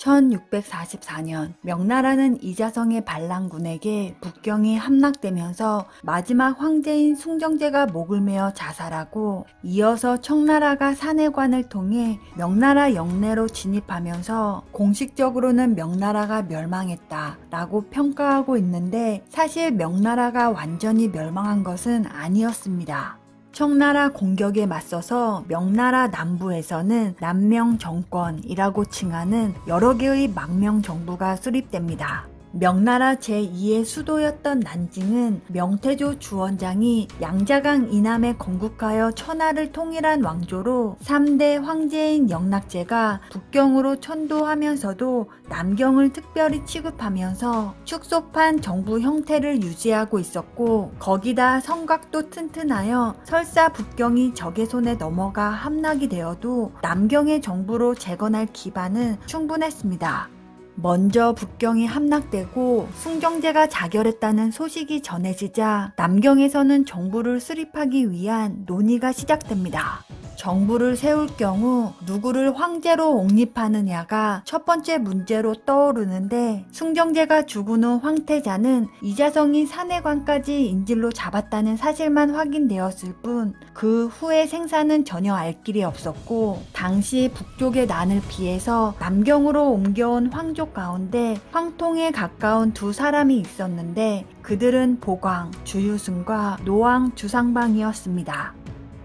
1644년 명나라는 이자성의 반란군에게 북경이 함락되면서 마지막 황제인 숭정제가 목을 메어 자살하고, 이어서 청나라가 산해관을 통해 명나라 영내로 진입하면서 공식적으로는 명나라가 멸망했다 라고 평가하고 있는데, 사실 명나라가 완전히 멸망한 것은 아니었습니다. 청나라 공격에 맞서서 명나라 남부에서는 남명정권이라고 칭하는 여러 개의 망명정부가 수립됩니다. 명나라 제2의 수도였던 난징은 명태조 주원장이 양자강 이남에 건국하여 천하를 통일한 왕조로 3대 황제인 영락제가 북경으로 천도하면서도 남경을 특별히 취급하면서 축소판 정부 형태를 유지하고 있었고, 거기다 성곽도 튼튼하여 설사 북경이 적의 손에 넘어가 함락이 되어도 남경의 정부로 재건할 기반은 충분했습니다. 먼저 북경이 함락되고 숭정제가 자결했다는 소식이 전해지자 남경에서는 정부를 수립하기 위한 논의가 시작됩니다. 정부를 세울 경우 누구를 황제로 옹립하느냐가 첫 번째 문제로 떠오르는데, 숭정제가 죽은 후 황태자는 이자성이 산해관까지 인질로 잡았다는 사실만 확인되었을 뿐 그 후의 생사는 전혀 알 길이 없었고, 당시 북쪽의 난을 피해서 남경으로 옮겨온 황족 가운데 황통에 가까운 두 사람이 있었는데, 그들은 보광, 주유승과 노왕, 주상방이었습니다.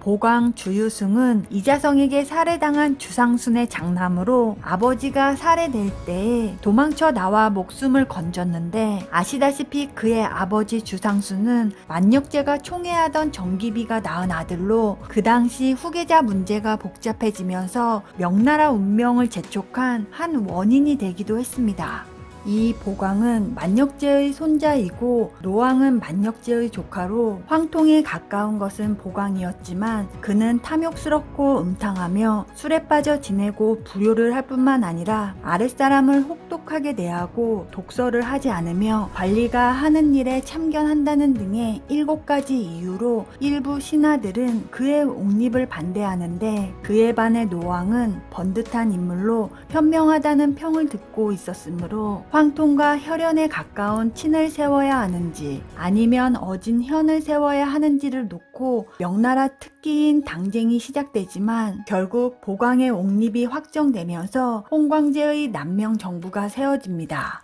보광, 주유승은 이자성에게 살해당한 주상순의 장남으로 아버지가 살해될 때에 도망쳐 나와 목숨을 건졌는데, 아시다시피 그의 아버지 주상순은 만역제가 총애하던 정기비가 낳은 아들로 그 당시 후계자 문제가 복잡해지면서 명나라 운명을 재촉한 한 원인이 되기도 했습니다. 이 보광은 만역제의 손자이고 노왕은 만역제의 조카로 황통에 가까운 것은 보광이었지만, 그는 탐욕스럽고 음탕하며 술에 빠져 지내고 불효를 할 뿐만 아니라 아랫사람을 혹독하게 대하고 독서를 하지 않으며 관리가 하는 일에 참견한다는 등의 7가지 이유로 일부 신하들은 그의 옹립을 반대하는데, 그에 반해 노왕은 번듯한 인물로 현명하다는 평을 듣고 있었으므로 황통과 혈연에 가까운 친을 세워야 하는지 아니면 어진 현을 세워야 하는지를 놓고 명나라 특기인 당쟁이 시작되지만, 결국 보광의 옹립이 확정되면서 홍광제의 남명 정부가 세워집니다.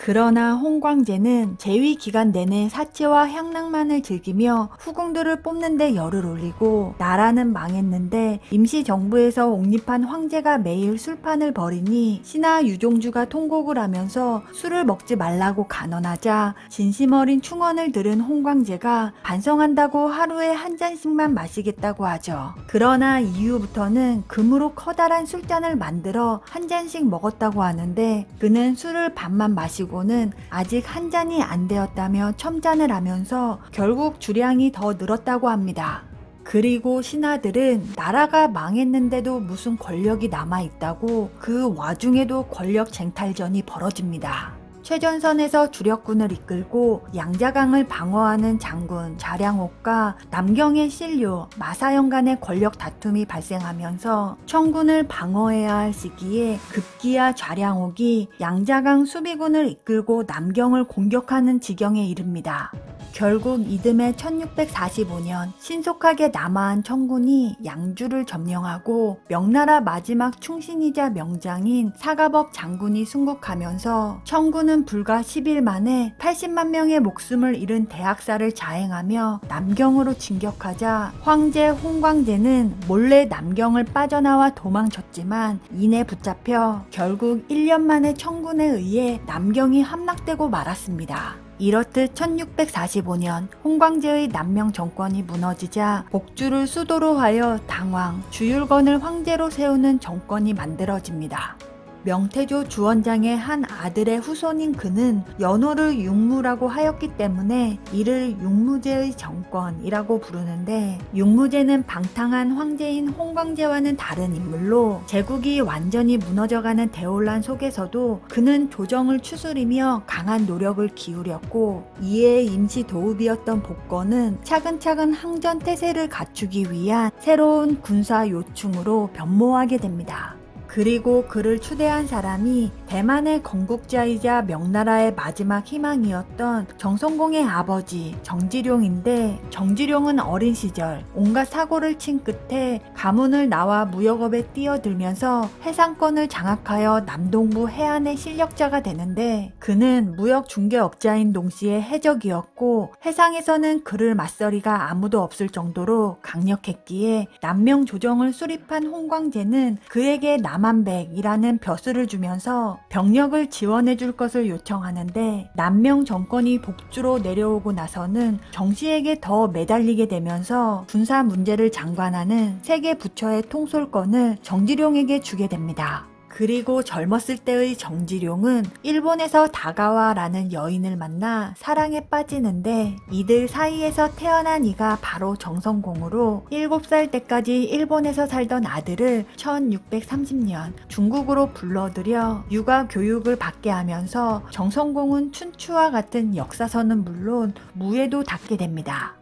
그러나 홍광제는 재위 기간 내내 사치와 향락만을 즐기며 후궁들을 뽑는 데 열을 올리고, 나라는 망했는데 임시정부에서 옹립한 황제가 매일 술판을 벌이니 신하 유종주가 통곡을 하면서 술을 먹지 말라고 간언하자 진심 어린 충언을 들은 홍광제가 반성한다고 하루에 한 잔씩만 마시겠다고 하죠. 그러나 이후부터는 금으로 커다란 술잔을 만들어 한 잔씩 먹었다고 하는데, 그는 술을 반만 마시고 는 아직 한 잔이 안 되었다며 첨잔을 하면서 결국 주량이 더 늘었다고 합니다. 그리고 신하들은 나라가 망했는데도 무슨 권력이 남아있다고 그 와중에도 권력 쟁탈전이 벌어집니다. 최전선에서 주력군을 이끌고 양자강을 방어하는 장군 자량옥과 남경의 신료 마사영 간의 권력 다툼이 발생하면서 청군을 방어해야 할 시기에 급기야 자량옥이 양자강 수비군을 이끌고 남경을 공격하는 지경에 이릅니다. 결국 이듬해 1645년 신속하게 남하한 청군이 양주를 점령하고 명나라 마지막 충신이자 명장인 사가법 장군이 순국하면서 청군은 불과 10일 만에 80만 명의 목숨을 잃은 대학살을 자행하며 남경으로 진격하자, 황제 홍광제는 몰래 남경을 빠져나와 도망쳤지만 이내 붙잡혀 결국 1년 만에 청군에 의해 남경이 함락되고 말았습니다. 이렇듯 1645년 홍광제의 남명 정권이 무너지자 복주를 수도로 하여 당왕, 주율건을 황제로 세우는 정권이 만들어집니다. 명태조 주원장의 한 아들의 후손인 그는 연호를 육무라고 하였기 때문에 이를 육무제의 정권이라고 부르는데, 육무제는 방탕한 황제인 홍광제와는 다른 인물로 제국이 완전히 무너져가는 대혼란 속에서도 그는 조정을 추스리며 강한 노력을 기울였고, 이에 임시 도읍이었던 복건은 차근차근 항전 태세를 갖추기 위한 새로운 군사 요충으로 변모하게 됩니다. 그리고 그를 추대한 사람이 대만의 건국자이자 명나라의 마지막 희망이었던 정성공의 아버지 정지룡인데, 정지룡은 어린 시절 온갖 사고를 친 끝에 가문을 나와 무역업에 뛰어들면서 해상권을 장악하여 남동부 해안의 실력자가 되는데, 그는 무역 중개업자인 동시에 해적이었고 해상에서는 그를 맞서리가 아무도 없을 정도로 강력했기에 남명 조정을 수립한 홍광재는 그에게 남한백이라는 벼슬을 주면서 병력을 지원해 줄 것을 요청하는데, 남명 정권이 복주로 내려오고 나서는 정씨에게 더 매달리게 되면서 군사 문제를 장관하는 세계 부처의 통솔권을 정지룡에게 주게 됩니다. 그리고 젊었을 때의 정지룡은 일본에서 다가와라는 여인을 만나 사랑에 빠지는데, 이들 사이에서 태어난 이가 바로 정성공으로 7살 때까지 일본에서 살던 아들을 1630년 중국으로 불러들여 육아 교육을 받게 하면서 정성공은 춘추와 같은 역사서는 물론 무에도 닿게 됩니다.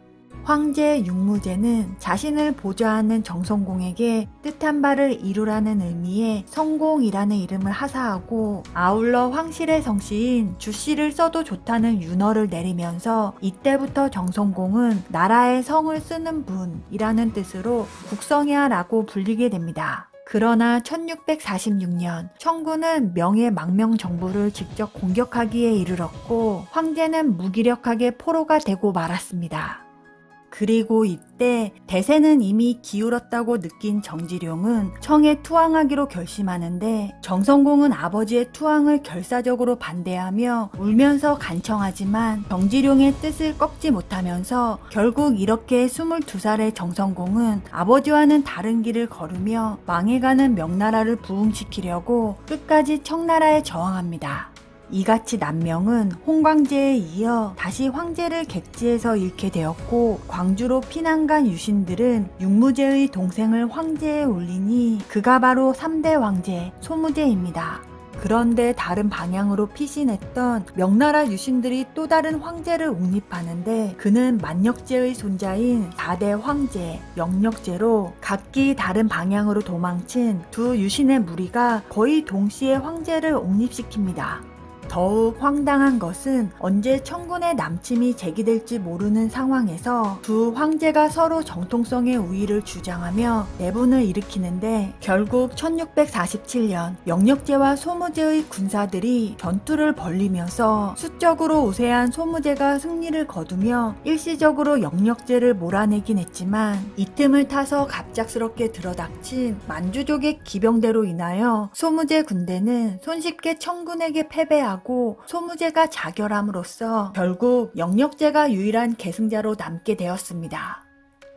황제 육무제는 자신을 보좌하는 정성공에게 뜻한 바를 이루라는 의미의 성공이라는 이름을 하사하고, 아울러 황실의 성씨인 주씨를 써도 좋다는 윤허를 내리면서 이때부터 정성공은 나라의 성을 쓰는 분이라는 뜻으로 국성야라고 불리게 됩니다. 그러나 1646년 청군은 명의 망명 정부를 직접 공격하기에 이르렀고, 황제는 무기력하게 포로가 되고 말았습니다. 그리고 이때 대세는 이미 기울었다고 느낀 정지룡은 청에 투항하기로 결심하는데, 정성공은 아버지의 투항을 결사적으로 반대하며 울면서 간청하지만 정지룡의 뜻을 꺾지 못하면서 결국 이렇게 22살의 정성공은 아버지와는 다른 길을 걸으며 망해가는 명나라를 부흥시키려고 끝까지 청나라에 저항합니다. 이같이 남명은 홍광재에 이어 다시 황제를 객지에서 잃게 되었고, 광주로 피난간 유신들은 육무제의 동생을 황제에 올리니 그가 바로 3대 왕제 소무제입니다. 그런데 다른 방향으로 피신했던 명나라 유신들이 또 다른 황제를 옹립하는데, 그는 만역제의 손자인 4대 황제 영역제로 각기 다른 방향으로 도망친 두 유신의 무리가 거의 동시에 황제를 옹립시킵니다. 더욱 황당한 것은 언제 청군의 남침이 제기될지 모르는 상황에서 두 황제가 서로 정통성의 우위를 주장하며 내분을 일으키는데, 결국 1647년 영역제와 소무제의 군사들이 전투를 벌이면서 수적으로 우세한 소무제가 승리를 거두며 일시적으로 영역제를 몰아내긴 했지만, 이 틈을 타서 갑작스럽게 들어닥친 만주족의 기병대로 인하여 소무제 군대는 손쉽게 청군에게 패배하고 소무제가 자결함으로써 결국 영역제가 유일한 계승자로 남게 되었습니다.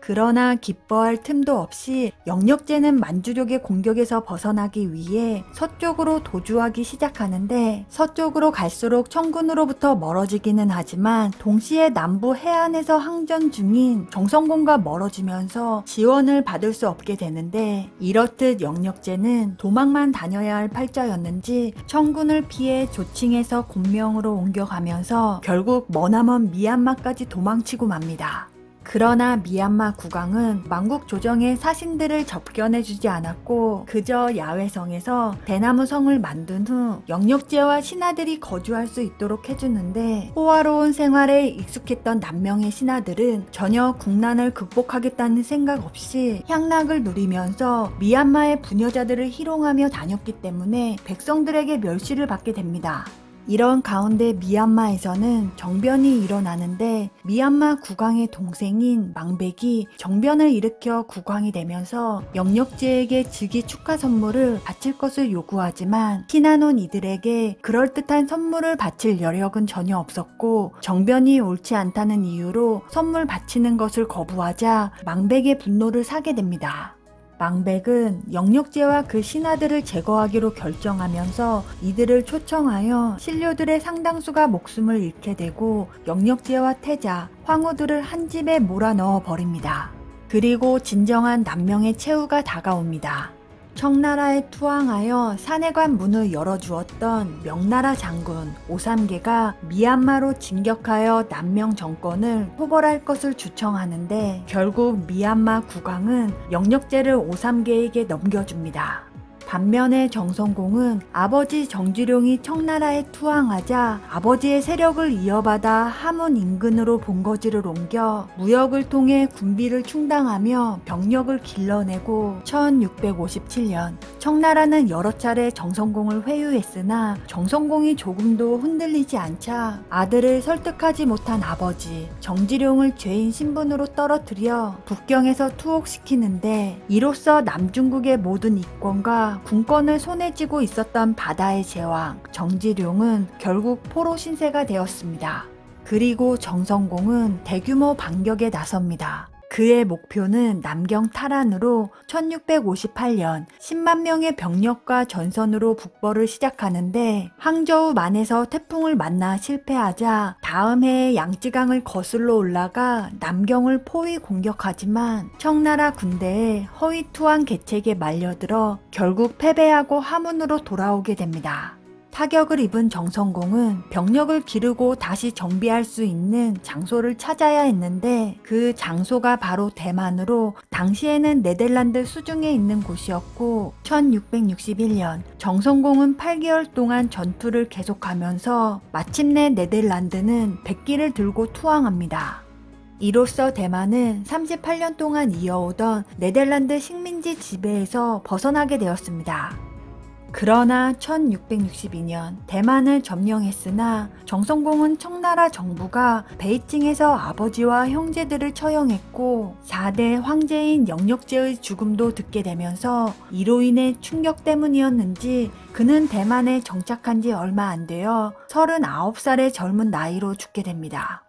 그러나 기뻐할 틈도 없이 영역제는 만주족의 공격에서 벗어나기 위해 서쪽으로 도주하기 시작하는데, 서쪽으로 갈수록 청군으로부터 멀어지기는 하지만 동시에 남부 해안에서 항전 중인 정성공과 멀어지면서 지원을 받을 수 없게 되는데, 이렇듯 영역제는 도망만 다녀야 할 팔자였는지 청군을 피해 조칭에서 곤명으로 옮겨가면서 결국 머나먼 미얀마까지 도망치고 맙니다. 그러나 미얀마 국왕은 망국 조정의 사신들을 접견해주지 않았고 그저 야외성에서 대나무 성을 만든 후 영역제와 신하들이 거주할 수 있도록 해주는데, 호화로운 생활에 익숙했던 남명의 신하들은 전혀 국난을 극복하겠다는 생각 없이 향락을 누리면서 미얀마의 부녀자들을 희롱하며 다녔기 때문에 백성들에게 멸시를 받게 됩니다. 이런 가운데 미얀마에서는 정변이 일어나는데, 미얀마 국왕의 동생인 망백이 정변을 일으켜 국왕이 되면서 영역제에게 즉위 축하 선물을 바칠 것을 요구하지만, 신하논 이들에게 그럴듯한 선물을 바칠 여력은 전혀 없었고, 정변이 옳지 않다는 이유로 선물 바치는 것을 거부하자 망백의 분노를 사게 됩니다. 망백은 영역제와 그 신하들을 제거하기로 결정하면서 이들을 초청하여 신료들의 상당수가 목숨을 잃게 되고, 영역제와 태자, 황후들을 한 집에 몰아넣어 버립니다. 그리고 진정한 남명의 최후가 다가옵니다. 청나라에 투항하여 산해관 문을 열어주었던 명나라 장군 오삼계가 미얀마로 진격하여 남명 정권을 토벌할 것을 주청하는데, 결국 미얀마 국왕은 영역제를 오삼계에게 넘겨줍니다. 반면에 정성공은 아버지 정지룡이 청나라에 투항하자 아버지의 세력을 이어받아 함흥 인근으로 본거지를 옮겨 무역을 통해 군비를 충당하며 병력을 길러내고 1657년 청나라는 여러 차례 정성공을 회유했으나 정성공이 조금도 흔들리지 않자 아들을 설득하지 못한 아버지 정지룡을 죄인 신분으로 떨어뜨려 북경에서 투옥시키는데 이로써 남중국의 모든 이권과 군권을 손에 쥐고 있었던 바다의 제왕 정지룡은 결국 포로 신세가 되었습니다. 그리고 정성공은 대규모 반격에 나섭니다. 그의 목표는 남경 탈환으로 1658년 10만 명의 병력과 전선으로 북벌을 시작하는데 항저우 만에서 태풍을 만나 실패하자 다음 해에 양쯔강을 거슬러 올라가 남경을 포위 공격하지만 청나라 군대의 허위 투항 계책에 말려들어 결국 패배하고 함흥으로 돌아오게 됩니다. 타격을 입은 정성공은 병력을 기르고 다시 정비할 수 있는 장소를 찾아야 했는데 그 장소가 바로 대만으로 당시에는 네덜란드 수중에 있는 곳이었고 1661년 정성공은 8개월 동안 전투를 계속하면서 마침내 네덜란드는 백기를 들고 투항합니다. 이로써 대만은 38년 동안 이어오던 네덜란드 식민지 지배에서 벗어나게 되었습니다. 그러나 1662년 대만을 점령했으나 정성공은 청나라 정부가 베이징에서 아버지와 형제들을 처형했고 4대 황제인 영력제의 죽음도 듣게 되면서 이로 인해 충격 때문이었는지 그는 대만에 정착한 지 얼마 안 되어 39살의 젊은 나이로 죽게 됩니다.